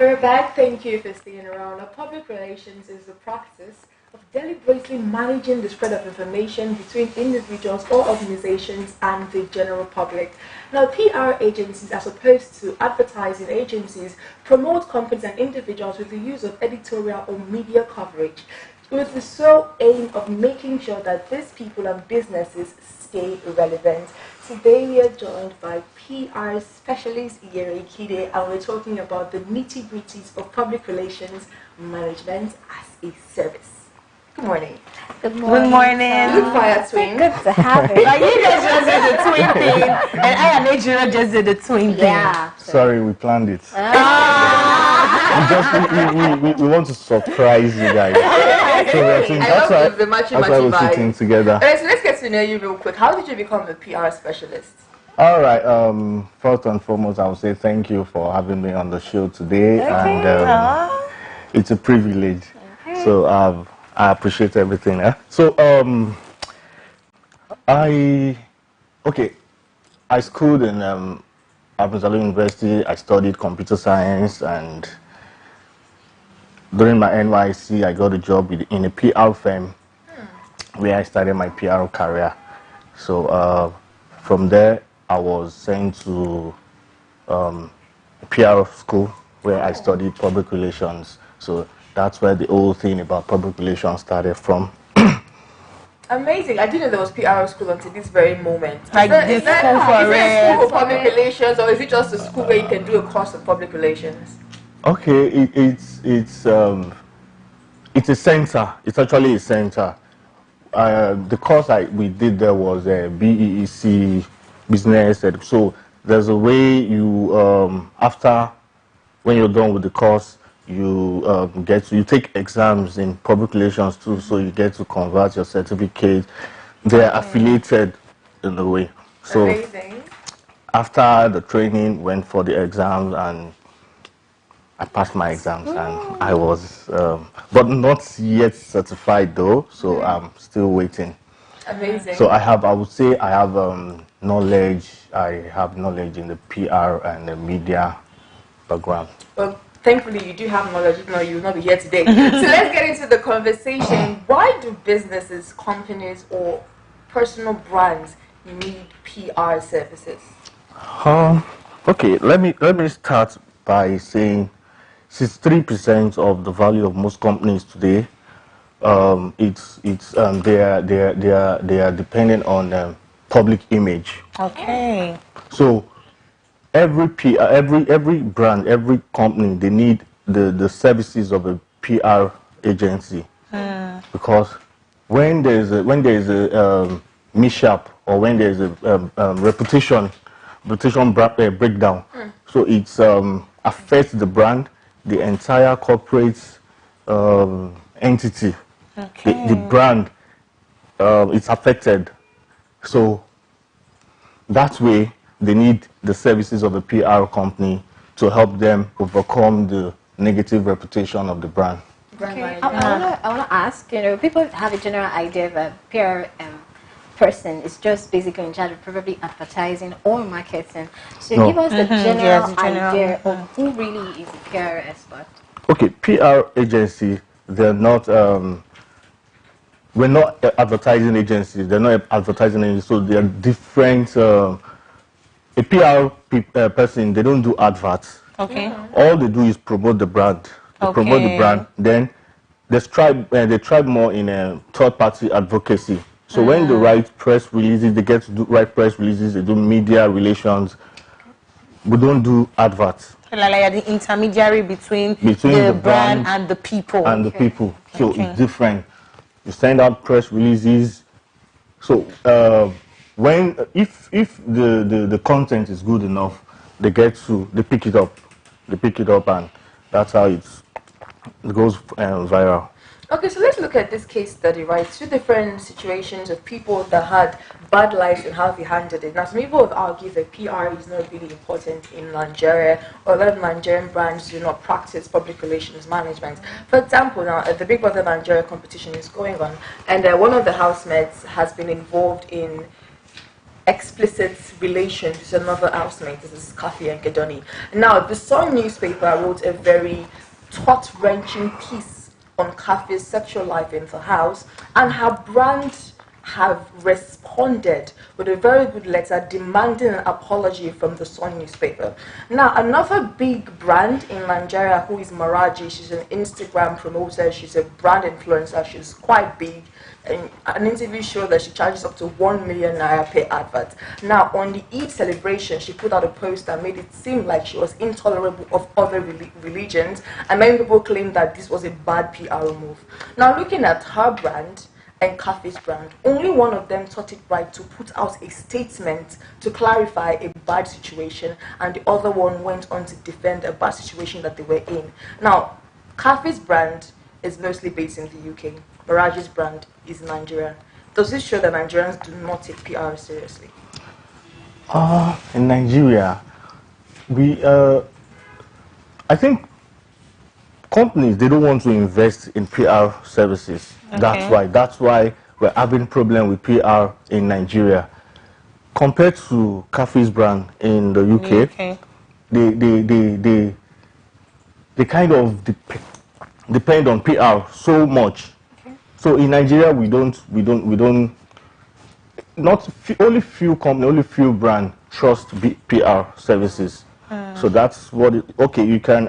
We're back. Thank you for staying around. Now, public relations is the practice of deliberately managing the spread of information between individuals or organizations and the general public. Now, PR agencies, as opposed to advertising agencies, promote companies and individuals with the use of editorial or media coverage, with the sole aim of making sure that these people and businesses stay relevant. Today we are joined by PR specialist Yeri Kide, and we're talking about the nitty-gritties of public relations management as a service. Good morning. Good morning. Good morning. You look fire twin. Good to have it. Like you guys just did the twin thing, and I and Adrian just did the twin thing. Yeah. Sorry, we planned it. We want to surprise you guys. So we're saying I love that's the matchy why we're vibe. sitting together. Alright, so let's get to know you real quick. How did you become a PR specialist? All right. First and foremost, I will say thank you for having me on the show today, and it's a privilege. Okay. So I appreciate everything. So I schooled in Abdul University. I studied computer science, and during my NYC, I got a job in a PR firm where I started my PR career. So from there, I was sent to a PR school where I studied public relations. So that's where the whole thing about public relations started from. Amazing. I didn't know there was PR school until this very moment. Like Is there this school for a school it. for public relations, or is it just a school where you can do a course of public relations? Okay, it's a center. It's actually a center. The course we did there was BEEC business. So there's a way you after when you're done with the course, you you take exams in public relations too. So you get to convert your certificate. They're affiliated in a way. So Amazing. after the training, went for the exams and I passed my exams, and I was, but not yet certified though, so I'm still waiting. Amazing. So I would say I have knowledge. I have knowledge in the PR and the media background. Well, thankfully you do have knowledge, if not you will not be here today. So let's get into the conversation. Why do businesses, companies, or personal brands need PR services? Okay, let me start by saying 63% of the value of most companies today, they are dependent on public image. Okay. So every PR, every brand, every company, they need the services of a PR agency, because when there's a mishap, or when there's a reputation breakdown, so it's affects the brand, the entire corporate entity, Okay. the brand, it's affected. So that way, they need the services of a PR company to help them overcome the negative reputation of the brand. Brand Okay. manager. I wanna ask. People have a general idea that PR person is just basically in charge of probably advertising or marketing. So No. give us the general Yes, general. idea of who really is a PR expert. Okay, PR agency, they're not, we're not advertising agencies, they're not advertising agencies, so they're different. A PR person, they don't do adverts. Okay. All they do is promote the brand. They promote the Okay. brand. Then they strive more in third-party advocacy. So when they write press releases, they get to write press releases, they do media relations. We don't do adverts. Like you're the intermediary between The brand brand and the people. and the people. So Okay. it's different. You send out press releases. So if the content is good enough, they pick it up, and that's how it goes viral. Okay, so let's look at this case study, right? Two different situations of people that had bad lives and how they handled it. Now, some people would argue that PR is not really important in Nigeria, or a lot of Nigerian brands do not practice public relations management. For example, now, the Big Brother Nigeria competition is going on, and one of the housemates has been involved in Explicit Relations is another housemate. This is Kafi and Kedoni. Now, the Sun newspaper wrote a very thought-wrenching piece on Kafi's sexual life in the house, and her brand have responded with a very good letter demanding an apology from the Sun newspaper. Now, another big brand in Nigeria, who is Maraji, she's an Instagram promoter, she's a brand influencer, she's quite big. And an interview showed that she charges up to 1 million naira per advert. Now, on the Eid celebration, she put out a post that made it seem like she was intolerable of other religions, and many people claimed that this was a bad PR move. Now, looking at her brand and Kafi's brand, only one of them thought it right to put out a statement to clarify a bad situation, and the other one went on to defend a bad situation that they were in. Now, Kafi's brand is mostly based in the UK. Maraji's brand is Nigeria. Does this show that Nigerians do not take PR seriously? In Nigeria, I think companies, they don't want to invest in PR services. Okay. That's why we're having problem with PR in Nigeria. Compared to Kafi's brand in the UK, they kind of depend on PR so much. So in Nigeria, only few companies, only few brands trust PR services. So that's what okay, you can,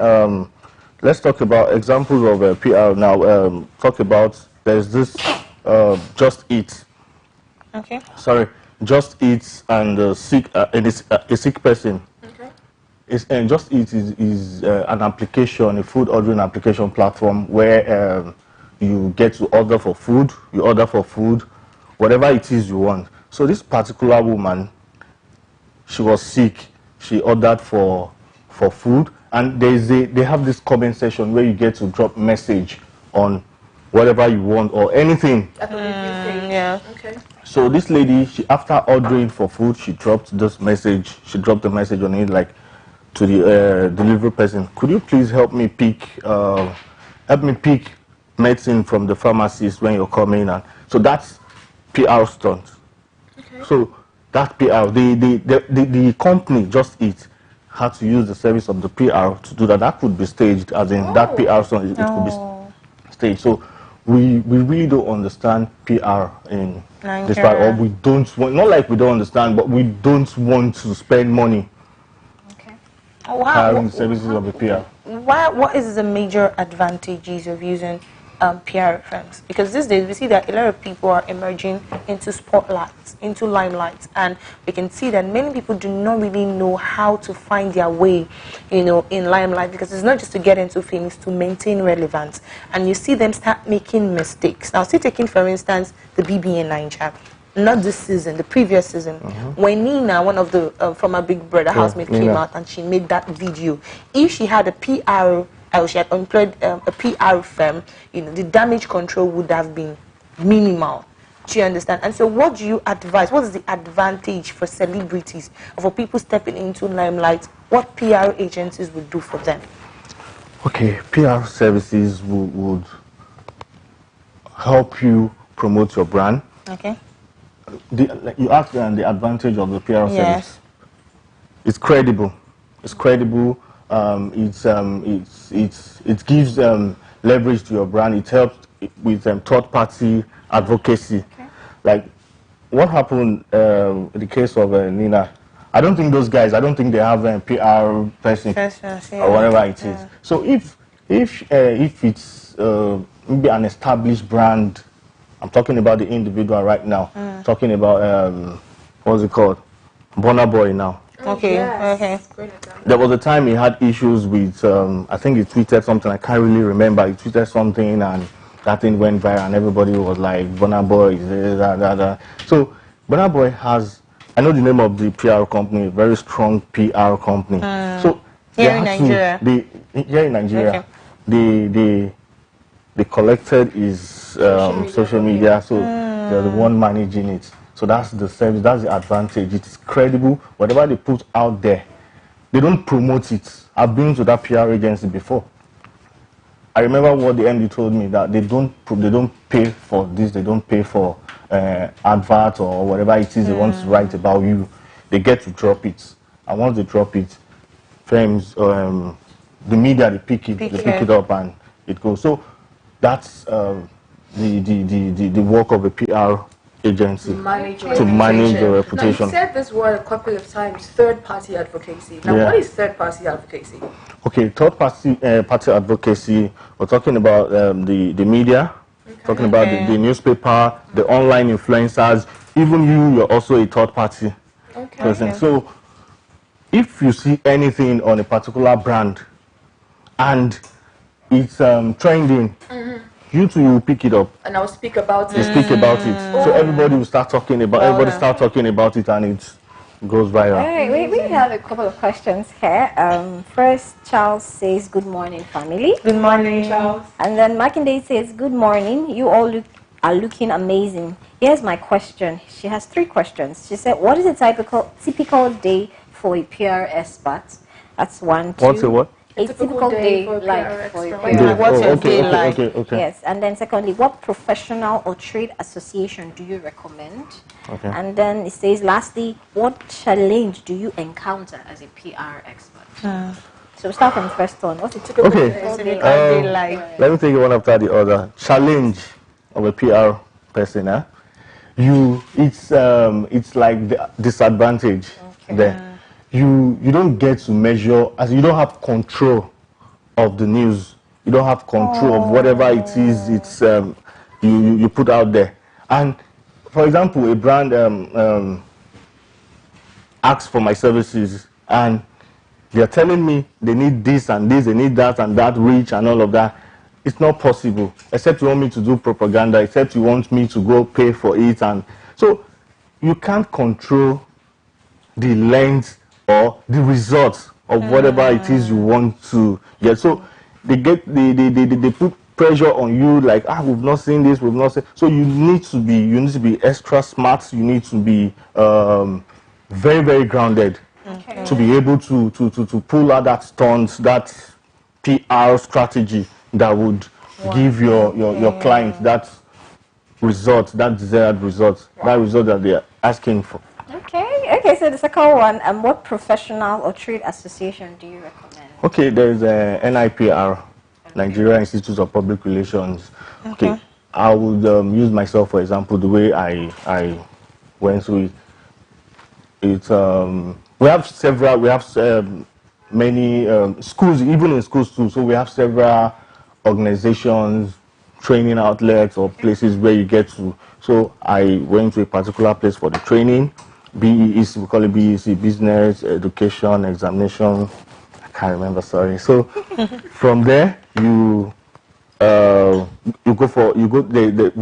let's talk about examples of PR now. Talk about, there's this Just Eat. Okay. Sorry, Just Eat and a sick person. And Just Eat is an application, a food ordering application platform where you get to order for food, whatever it is you want. So this particular woman, she was sick, she ordered for food, and they have this comment section where you get to drop message on whatever you want or anything. Yeah. Okay. So this lady, after ordering for food, she dropped the message on it, like, to the delivery person, could you please help me pick medicine from the pharmacist when you're coming? And so that's PR stunt. Okay. So that PR, the company Just Eat had to use the service of the PR to do that. That could be staged, as in that PR stunt, it could be staged. So we really don't understand PR in this part, or we don't want, not like we don't understand, but we don't want to spend money hiring services of the PR. What is the major advantages of using PR firms? Because these days we see that a lot of people are emerging into spotlights, into limelight, and we can see that many people do not really know how to find their way, in limelight, because it's not just to get into fame, it's to maintain relevance. And you see them start making mistakes. Now, say taking for instance the BBN Nigeria. Not this season, the previous season, when Nina, one of the former Big Brother housemate, came out and she made that video. If she had a PR, or she had employed a PR firm, the damage control would have been minimal. Do you understand? And so, what do you advise? What is the advantage for celebrities, or for people stepping into limelight? What PR agencies would do for them? Okay, PR services would help you promote your brand. Okay. You asked the advantage of the PR service. It's credible. It's credible. It gives leverage to your brand. It helps with third-party advocacy. Okay. Like what happened in the case of Nina. I don't think those guys. I don't think they have a PR person or whatever it is. So if it's maybe an established brand. I'm talking about the individual right now. Talking about what's it called, Burna Boy now. Okay. Yes. Okay. There was a time he had issues with. I think he tweeted something. I can't really remember. He tweeted something and that thing went viral, and everybody was like, "Burna Boy is that." So Burna Boy has. I know the name of the PR company. A very strong PR company. So here in Nigeria. They collected his social media, so they're the one managing it. So that's the service, that's the advantage. It is credible. Whatever they put out there, they don't promote it. I've been to that PR agency before. I remember what the MD told me, that they don't pay for this, they don't pay for advert or whatever it is they want to write about you. They get to drop it, and once they drop it, firms, the media, they pick it up, and it goes. So that's the work of a PR agency to manage your reputation. Now, you said this word a couple of times, third-party advocacy. Now, what is third-party advocacy? Okay, third-party advocacy, we're talking about the media, talking about the newspaper, the online influencers, even you're also a third-party person. So if you see anything on a particular brand and it's trending, you too will pick it up. And I'll speak about it. Speak about it. So everybody will start talking about it, and it goes viral. All right, we have a couple of questions here. First, Charles says, "Good morning, family." Good morning, Charles. And then Makinde says, "Good morning. You all are looking amazing. Here's my question." She has 3 questions. She said, "What is a typical day for a PR expert?" That's 1, 2. What's a what? A typical day like for a PR expert. What's your day like? Okay. Yes, and then secondly, what professional or trade association do you recommend? Okay. And then it says, lastly, what challenge do you encounter as a PR expert? So we'll start from the first one. What's a typical Okay. Day like? Let me take it one after the other. Challenge of a PR person, it's like the disadvantage there. You don't get to measure, as you don't have control of the news. You don't have control of whatever it is you put out there. And for example, a brand asks for my services, and they're telling me they need this and this, they need that and that reach and all of that. It's not possible, except you want me to do propaganda, except you want me to go pay for it. And so you can't control the length or the results of whatever it is you want to get. So they put pressure on you, like, we've not seen this, we've not seen. So you need to be extra smart. You need to be very, very grounded to be able to pull out that stunt, that PR strategy that would give your client that result, that desired result, that result that they're asking for. Okay, so the second one, what professional or trade association do you recommend? Okay, there's a NIPR, Nigeria Institute of Public Relations. Okay, I would use myself, for example, the way I went through it. We have many schools, even in schools too, so we have several organizations, training outlets or places where you get to. So I went to a particular place for the training. BEC, we call it BEC, Business, Education, Examination. I can't remember, sorry. So from there, we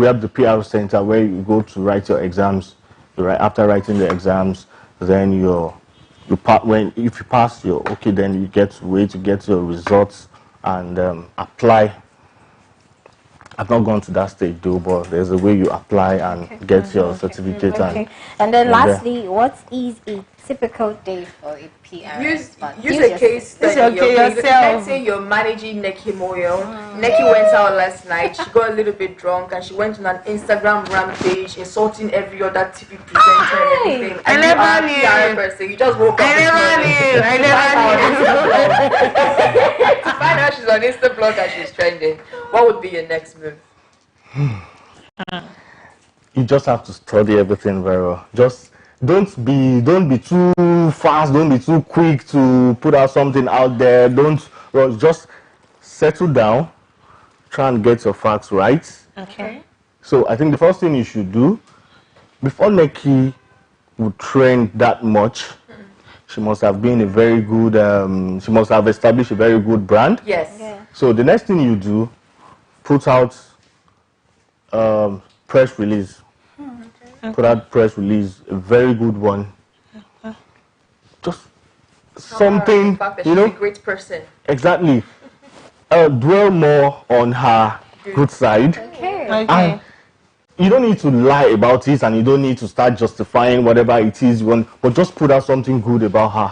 have the PR center where you go to write your exams. After writing the exams, then if you pass, then you get to wait to get your results and apply. I've not gone to that stage though, but there's a way you apply and get your certificate. And then lastly, what is a typical day for a PR expert? Use a case study. Let's say you're managing Neki Moyo. Neki went out last night. She got a little bit drunk and she went on an Instagram rampage, insulting every other TV presenter and everything. I never knew. Person. You just woke up. I never knew. To find out she's on Instablog and she's trending. What would be your next move? You just have to study everything very well. Just don't be too fast, don't be too quick to put out something out there. Don't rush. Just settle down, try and get your facts right. Okay. So I think the first thing you should do, before Neki would trend that much, she must have been a very good, she must have established a very good brand. Yes. Yeah. So the next thing you do, put out press release. Put out press release, a very good one. Just something, the fact that she's a great person. Exactly. Dwell more on her good side. Okay. And you don't need to lie about it, and you don't need to start justifying whatever it is you want, but just put out something good about her.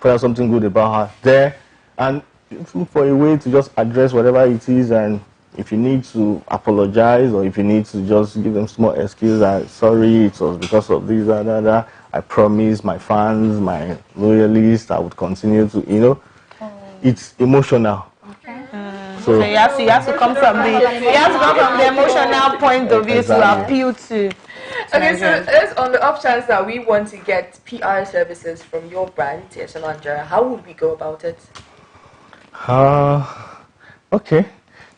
Put out something good about her there. And look for a way to just address whatever it is, and if you need to apologize or if you need to just give them small excuse that sorry, it was because of this, that. I promise my fans, my loyalists, I would continue to, it's emotional. So you have to come from the emotional point of view to appeal to. Okay, so that's on the off chance that we want to get PR services from your brand, TSL Nigeria. How would we go about it? Okay,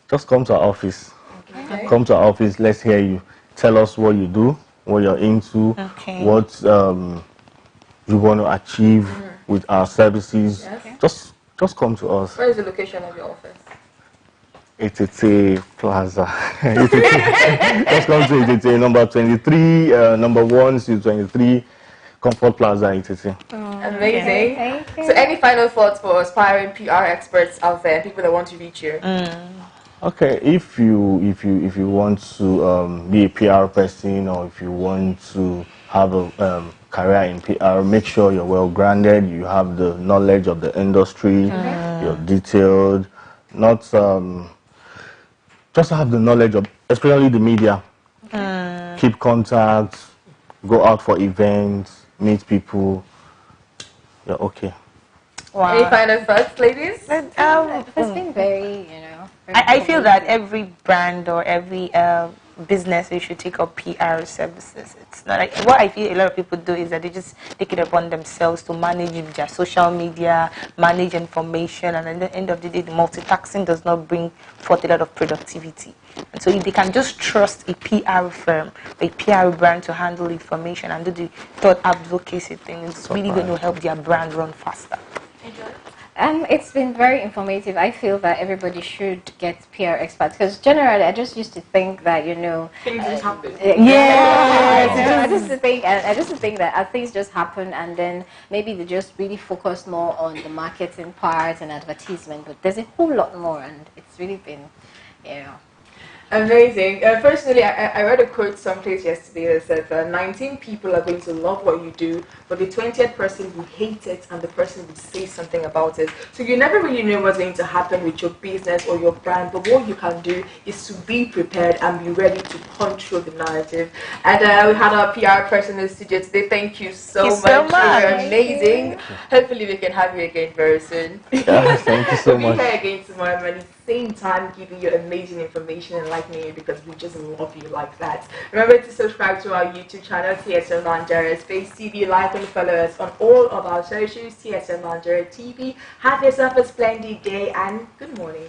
just come to our office. Okay. Come to our office. Let's hear you. Tell us what you do, what you're into, what you want to achieve with our services. Yes. Just come to us. Where is the location of your office? Etete Plaza. Just come to Etete, number 23, number 1 to 23, Comfort Plaza, Etete. Amazing. Thank you. So any final thoughts for aspiring PR experts out there, people that want to reach you? Okay, if you want to be a PR person, or if you want to have a career in PR, make sure you're well grounded, you have the knowledge of the industry, you're detailed, not just have the knowledge of, especially the media. Keep contact, go out for events, meet people. You're okay. Wow. Any final thoughts, ladies? It's been very, I feel that every brand or every business, they should take up PR services. It's not like, what I feel a lot of people do is that they just take it upon themselves to manage their social media, manage information, and at the end of the day, the multitasking does not bring forth a lot of productivity. And so if they can just trust a PR firm, a PR brand to handle information and do the thought advocacy thing, it's really going to help their brand run faster. It's been very informative. I feel that everybody should get PR experts because generally I just used to think that things just happen. I just think that things just happen, and then maybe they just really focus more on the marketing part and advertisement. But there's a whole lot more, and it's really been, Amazing. Personally, I read a quote someplace yesterday that said 19 people are going to love what you do, but the 20th person will hate it and the person will say something about it. So you never really know what's going to happen with your business or your brand, but what you can do is to be prepared and be ready to control the narrative. And we had our PR person in the studio today. Thank you so much. You're amazing. Hopefully we can have you again very soon. Yeah, thank you so much. We'll be here again tomorrow morning. Same time, giving you amazing information and enlightening you because we just love you like that. Remember to subscribe to our YouTube channel, TSL Nigeria Space TV. Like and follow us on all of our socials, TSL Nigeria TV. Have yourself a splendid day and good morning.